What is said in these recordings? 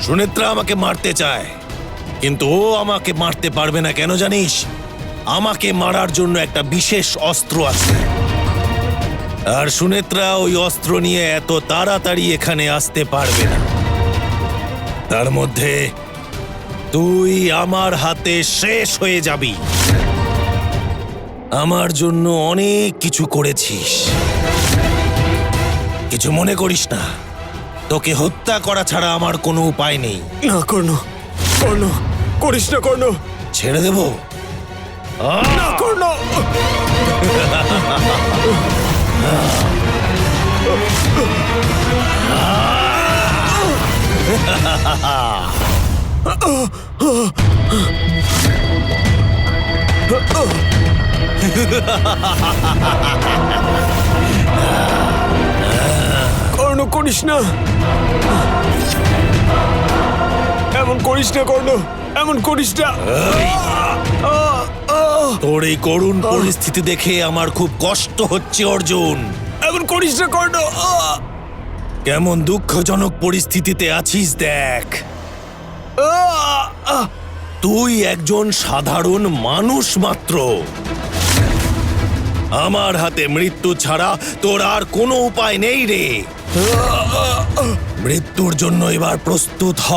সুনেত্রা আমাকে মারতে চায়, কিন্তু ও আমাকে মারতে পারবে না। কেন জানিস? আমাকে মারার জন্য একটা বিশেষ অস্ত্র আছে, আর সুনেত্রা ওই অস্ত্র নিয়ে এত তাড়াতাড়ি এখানে আসতে পারবে না। তার মধ্যে তুই আমার হাতে শেষ হয়ে যাবি। আমার জন্য অনেক কিছু করেছিস, কিছু মনে করিস না। তোকে হত্যা করা ছাড়া আমার কোনো উপায় নেই। না কর্ণ, কর্ণ, করিস না কর্ণ। ছেড়ে দেব? না কর্ণ। কর্ণ, করিস না, এমন করিস না কর্ণ, এমন করিস না। তোর এই করুণ পরিস্থিতি দেখে আমার খুব কষ্ট হচ্ছে অর্জুন। এমন করিস না কর্ণ। কেমন দুঃখজনক পরিস্থিতিতে আছিস দেখ। তুই একজন সাধারণ মানুষ মাত্র। আমার হাতে মৃত্যু ছাড়া তোর আর কোনো উপায় নেই রে। মৃত্যুর জন্য এবার প্রস্তুত হ।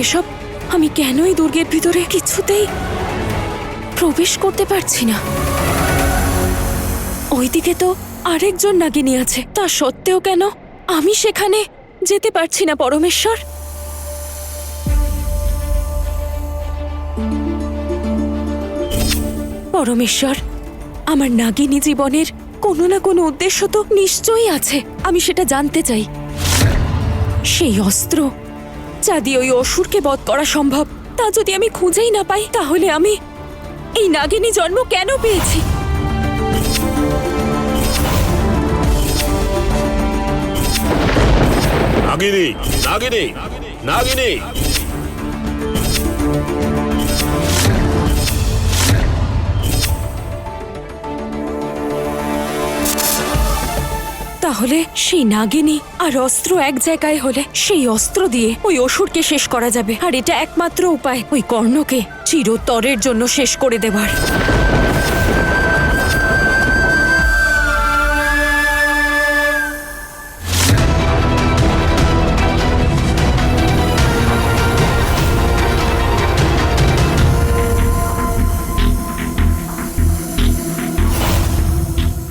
এসব আমি কেনই দুর্গের ভিতরে কিছুতেই প্রবেশ করতে পারছি না। ওইদিকে তো আরেকজন নাগিনী আছে, তা সত্ত্বেও কেন আমি সেখানে যেতে পারছি না পরমেশ্বর? পরমেশ্বর, আমার নাগিনী জীবনের কোনো না কোনো উদ্দেশ্য তো নিশ্চয়ই আছে, আমি সেটা জানতে চাই। সেই অস্ত্র যা দিয়ে ওই অসুরকে বধ করা সম্ভব, তা যদি আমি খুঁজেই না পাই, তাহলে আমি এই নাগিনী জন্ম কেন পেয়েছি? নাগিনী, নাগিনী, নাগিনী। তাহলে সেই নাগিনী আর অস্ত্র এক জায়গায় হলে সেই অস্ত্র দিয়ে ওই অসুরকে শেষ করা যাবে, আর এটা একমাত্র উপায় ওই কর্ণকে চিরতরের জন্য শেষ করে দেবার।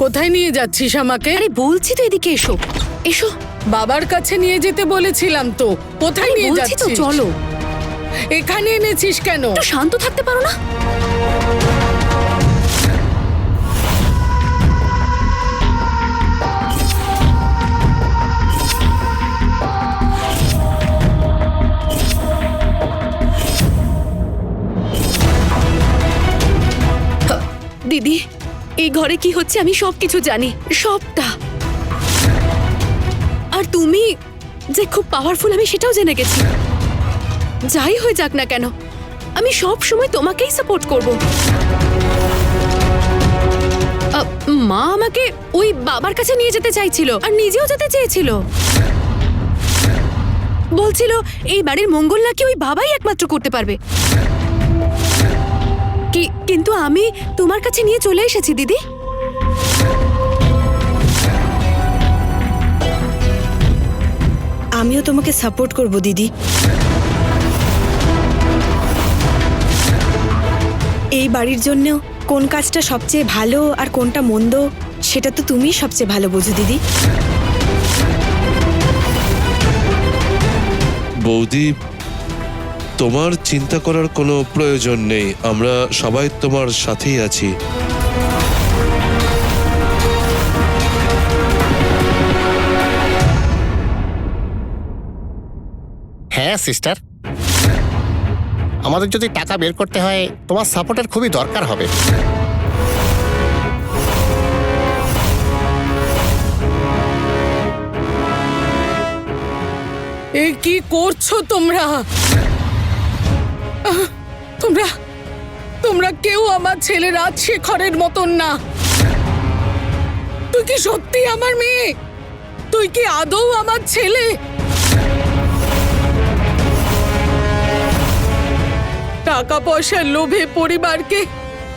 কোথায় নিয়ে যাচ্ছিস আমাকে? আরে বলছি তো, এদিকে এসো এসো। বাবার কাছে নিয়ে যেতে বলেছিলাম তো, কোথায় নিয়ে বলছি তো, যাচ্ছিস? চলো। এখানে এনেছিস কেন? একটু শান্ত থাকতে পারো না? দিদি, এই ঘরে কি হচ্ছে আমি সবকিছু জানি, সবটা। আর তুমি যে খুব পাওয়ারফুল আমি সেটাও জেনে গেছি। যাই হয়ে যাক না কেন, আমি সব সময় তোমাকেই সাপোর্ট করব। মা আমাকে ওই বাবার কাছে নিয়ে যেতে চাইছিল, আর নিজেও যেতে চেয়েছিল। বলছিল এই বাড়ির মঙ্গল নাকি ওই বাবাই একমাত্র করতে পারবে। কিন্তু আমি তোমার কাছে নিয়ে চলে এসেছি দিদি। আমিও তোমাকে সাপোর্ট করব দিদি। এই বাড়ির জন্য কোন কাজটা সবচেয়ে ভালো আর কোনটা মন্দ সেটা তো তুমিই সবচেয়ে ভালো বোঝো দিদি। বৌদি, তোমার চিন্তা করার কোনো প্রয়োজন নেই, আমরা সবাই তোমার সাথেই আছি। হ্যাঁ সিস্টার, আমাদের যদি টাকা বের করতে হয় তোমার সাপোর্টের খুবই দরকার হবে। এ কি করছো তোমরা? আহ, তোমরা তোমরা কেউ আমার ছেলে রাজশেখরের মতন না। তুই কি সত্যি আমার মেয়ে? তুই কি আদৌ আমার ছেলে? টাকা পয়সার লোভে পরিবারকে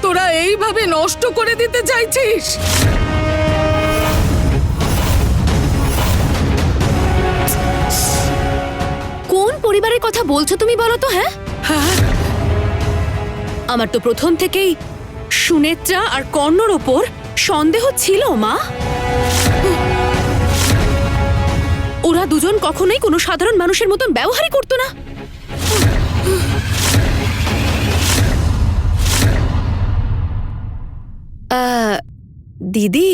তোরা এইভাবে নষ্ট করে দিতে চাইছিস? কোন পরিবারের কথা বলছো তুমি বলো তো? হ্যাঁ, হ্যাঁ, আমার তো প্রথম থেকেই সুনেত্রা আর কর্ণর ওপর সন্দেহ ছিল মা। ওরা দুজন কখনোই কোনো সাধারণ মানুষের মতন ব্যবহারই করতো না। দিদি,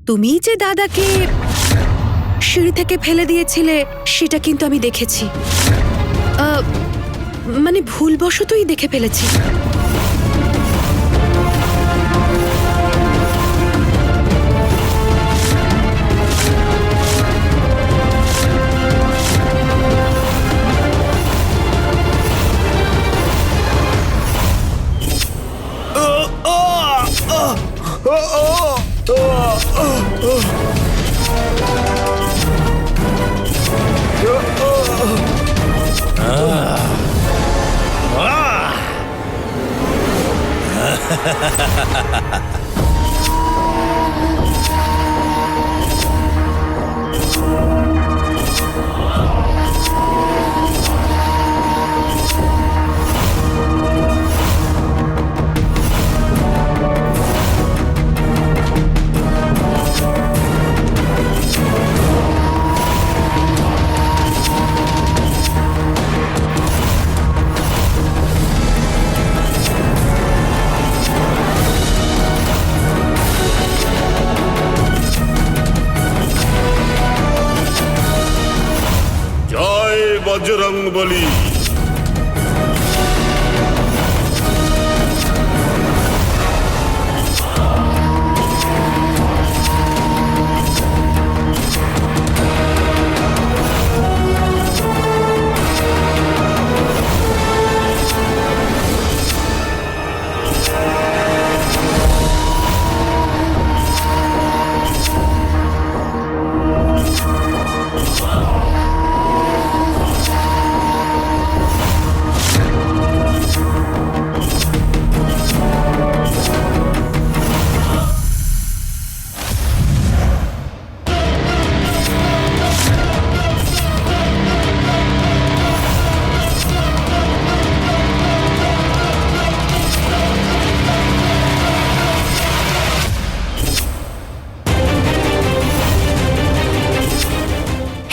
তুমি যে দাদাকে সিঁড়ি থেকে ফেলে দিয়েছিলে সেটা কিন্তু আমি দেখেছি। মানে ভুলবশতই দেখে ফেলেছি। জয় বজরংবলী।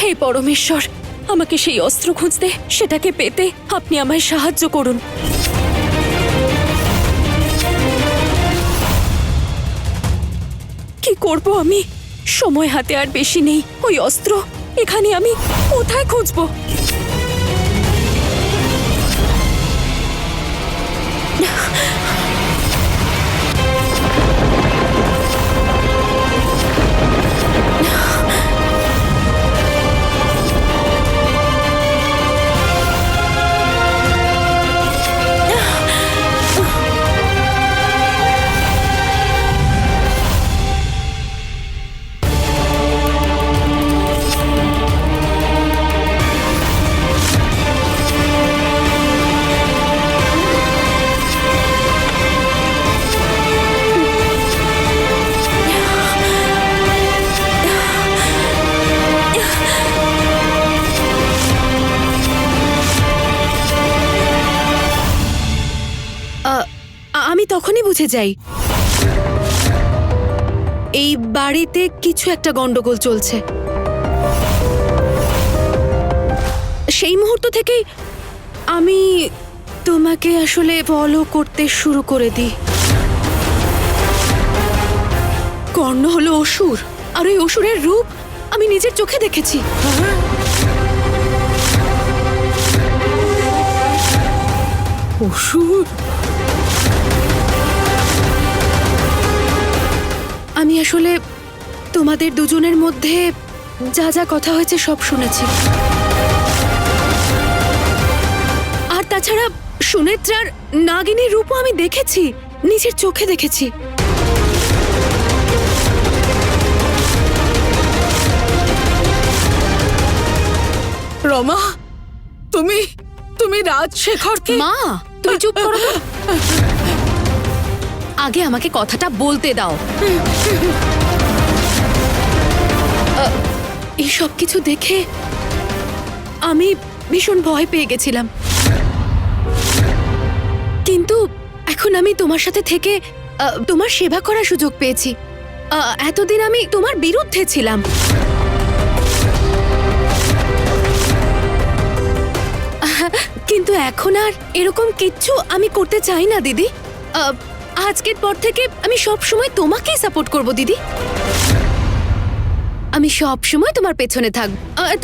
হে পরমেশ্বর, আমাকে সেই অস্ত্র খুঁজতে, সেটাকে পেতে আপনি আমায় সাহায্য করুন। কি করব আমি? সময় হাতে আর বেশি নেই। ওই অস্ত্র এখানে আমি কোথায় খুঁজবো? তখনই বুঝে যাই এই বাড়িতে কিছু একটা গন্ডগোল চলছে। সেই মুহূর্ত থেকেই আমি তোমাকে আসলে ফলো করতে শুরু করে দিই। কর্ণ হলো অসুর, আর ওই অসুরের রূপ আমি নিজের চোখে দেখেছি। অসুর? আমি আসলে তোমাদের দুজনের মধ্যে যা যা কথা হয়েছে সব শুনেছি। আর তাছাড়া সুনেত্রার নাগিনীর রূপও আমি দেখেছি, নিজের চোখে দেখেছি। রমা, তুমি তুমি রাজশেখরকে? মা তুমি চুপ করো তো। আগে আমাকে কথাটা বলতে দাও। এই সব কিছু দেখে আমি ভীষণ ভয় পেয়ে গেছিলাম, কিন্তু এখন আমি তোমার সাথে থেকে তোমার সেবা করার সুযোগ পেয়েছি। এতদিন আমি তোমার বিরুদ্ধে ছিলাম। কিন্তু এখন আর এরকম কিচ্ছু আমি করতে চাই না দিদি। আজকের পর থেকে আমি সব সময় তোমাকেই সাপোর্ট করব দিদি। আমি সব সময় তোমার পেছনে থাকব,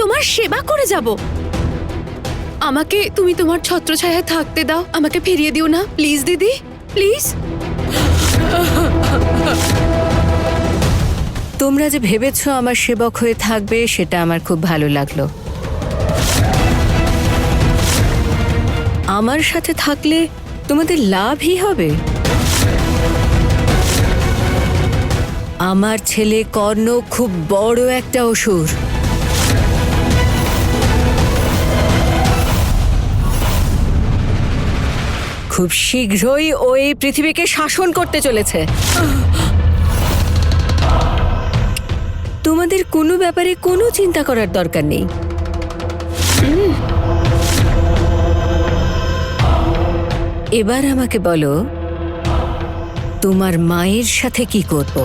তোমার সেবা করে যাব। আমাকে তুমি তোমার ছত্রছায়ায় থাকতে দাও, আমাকে ফিরিয়ে দিও না প্লিজ দিদি, প্লিজ। তোমরা যে ভেবেছো আমার সেবক হয়ে থাকবে সেটা আমার খুব ভালো লাগলো। আমার সাথে থাকলে তোমাদের লাভই হবে। আমার ছেলে কর্ণ খুব বড় একটা অসুর। খুব শীঘ্রই ও এই পৃথিবীকে শাসন করতে চলেছে। তোমাদের কোনো ব্যাপারে কোনো চিন্তা করার দরকার নেই। এবার আমাকে বলো, তোমার মায়ের সাথে কি করব?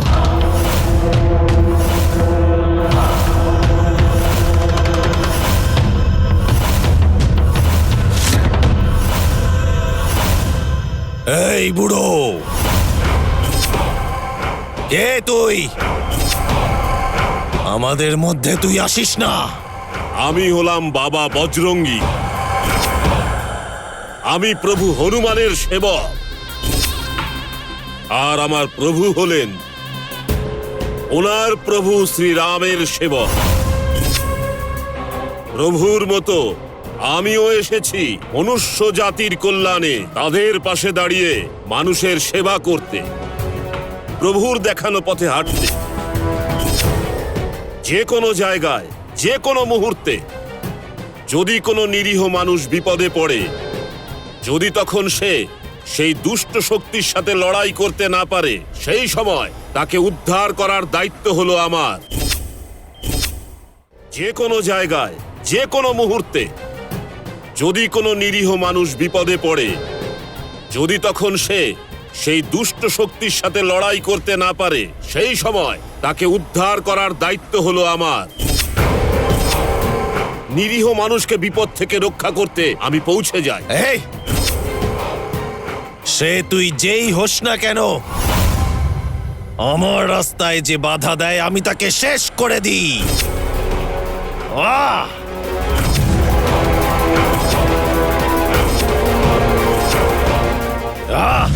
এই বুড়ো, কে তুই? আমাদের মধ্যে তুই আসিস না। আমি হলাম বাবা বজরঙ্গী। আমি প্রভু হনুমানের সেবক, আর আমার প্রভু হলেন ওনার প্রভু শ্রীরামের সেবক। প্রভুর মতো আমিও এসেছি মনুষ্য জাতির কল্যাণে, তাদের পাশে দাঁড়িয়ে মানুষের সেবা করতে, প্রভুর দেখানো পথে হাঁটতে। যে কোনো জায়গায়, যে কোনো মুহূর্তে যদি কোনো নিরীহ মানুষ বিপদে পড়ে, যদি তখন সে সেই দুষ্ট শক্তির সাথে লড়াই করতে না পারে, সেই সময় তাকে উদ্ধার করার দায়িত্ব হলো আমার। যে কোনো জায়গায়, যে কোনো মুহূর্তে যদি কোনো নিরীহ মানুষ বিপদে পড়ে, যদি তখন সে সেই দুষ্ট শক্তির সাথে লড়াই করতে না পারে, সেই সময় তাকে উদ্ধার করার দায়িত্ব হলো আমার। নিরীহ মানুষকে বিপদ থেকে রক্ষা করতে আমি পৌঁছে যাই। এই, সে তুই যেই হোস না কেন, আমার রাস্তায় যে বাধা দেয় আমি তাকে শেষ করে দিই। আহ! আহ!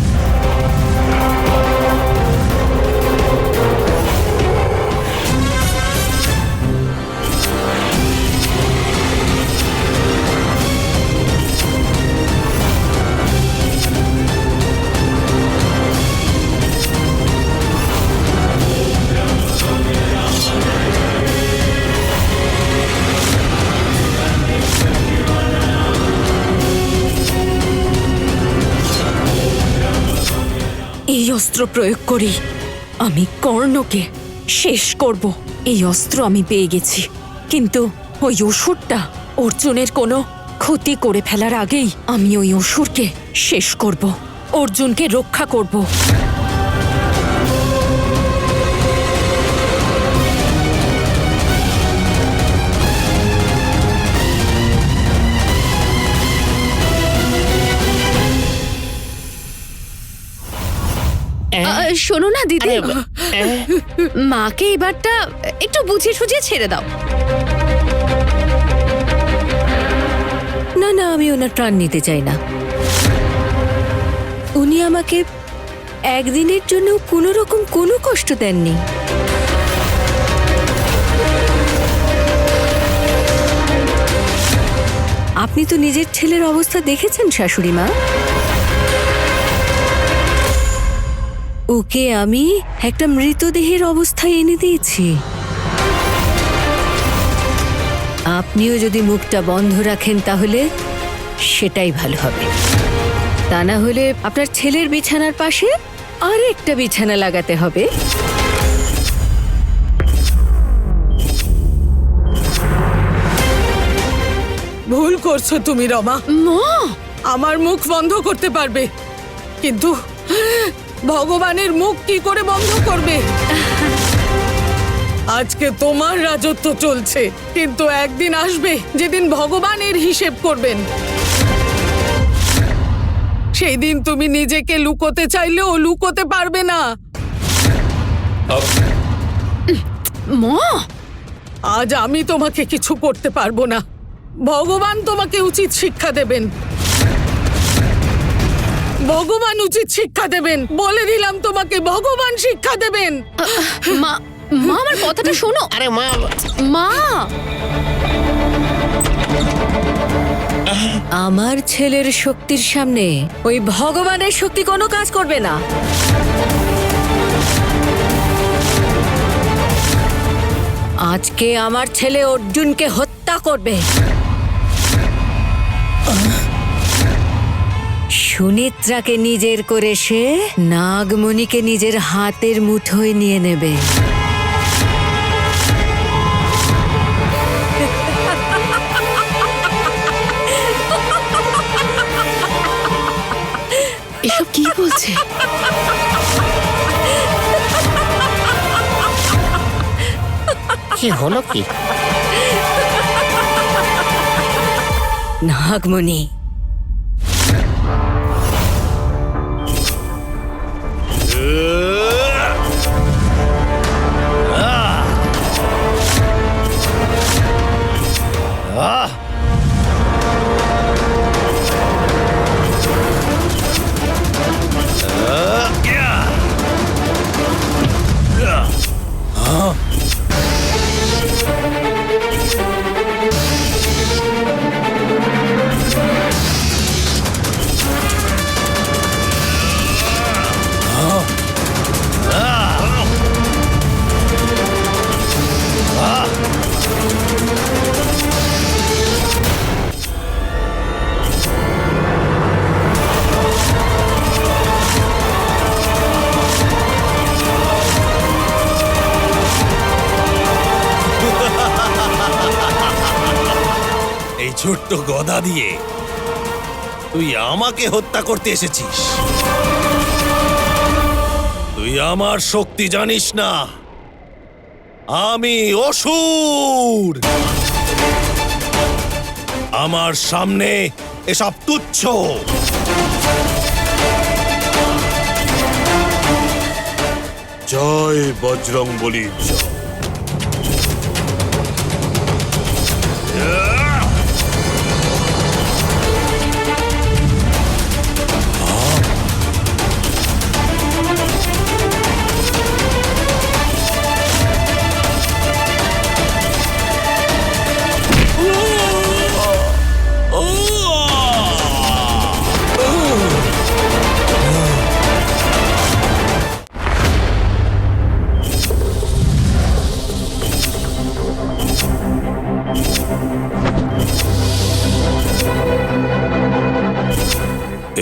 এই অস্ত্র প্রয়োগ করি আমি কর্ণকে শেষ করব। এই অস্ত্র আমি পেয়ে গেছি, কিন্তু ওই অসুরটা অর্জুনের কোনো ক্ষতি করে ফেলার আগেই আমি ওই অসুরকে শেষ করব। অর্জুনকে রক্ষা করব। শোনো না দিদি, মাকে এবারটা একটু বুঝিয়ে সুঝিয়ে ছেড়ে দাও। না না, আমি ওনার প্রাণ নিতে চাই না। উনি আমাকে একদিনের জন্য কোনো রকম কোনো কষ্ট দেননি। আপনি তো নিজের ছেলের অবস্থা দেখেছেন শাশুড়ি মা। ওকে আমি একটা মৃতদেহের অবস্থায় এনে দিয়েছি। আপনিও যদি মুখটা বন্ধ রাখেন তাহলে সেটাই ভালো হবে। তা না হলে আপনার ছেলের বিছানার পাশে আর একটা বিছানা লাগাতে হবে। ভুল করছো তুমি রমা। মা, আমার মুখ বন্ধ করতে পারবে, কিন্তু ভগবানের মুখ কি করে বন্ধ করবে? আজকে তোমার রাজত্ব চলছে, কিন্তু একদিন আসবে যেদিন ভগবানের হিসেব করবেন। সেই দিন তুমি নিজেকে লুকোতে চাইলেও লুকোতে পারবে না। মা, আজ আমি তোমাকে কিছু করতে পারবো না। ভগবান তোমাকে উচিত শিক্ষা দেবেন। ভগবান উচিত শিক্ষা দেবেন, বলে দিলাম তোমাকে, ভগবান শিক্ষা দেবেন। মা, মা আমার কথাটা শোনো। আরে মা, মা, আমার ছেলের শক্তির সামনে ওই ভগবানের শক্তি কোনো কাজ করবে না। আজকে আমার ছেলে অর্জুনকে হত্যা করবে। সুনিত্রাকে নিজের করে সে নাগমণিকে নিজের হাতের মুঠোয় নিয়ে নেবে। এসব কি বলছে? কি হলো কি? নাগমণি, এই ছোট্ট গদা দিয়ে তুই আমাকে হত্যা করতে এসেছিস? তুই আমার শক্তি জানিস না। আমি অসুর। আমার সামনে এসব তুচ্ছ। জয় বজরংবলী জয়।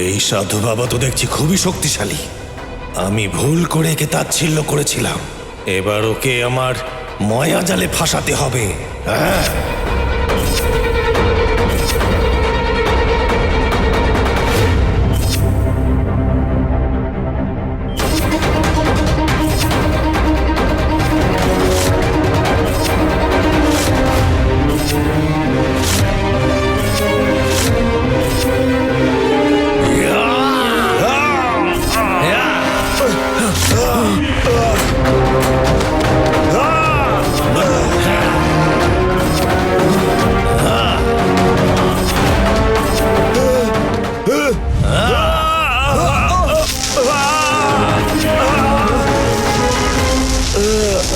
এই সাধু বাবা তো দেখছি খুবই শক্তিশালী। আমি ভুল করে একে তাচ্ছিল্য করেছিলাম। এবার ওকে আমার মায়াজালে ফাঁসাতে হবে। হ্যাঁ,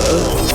ও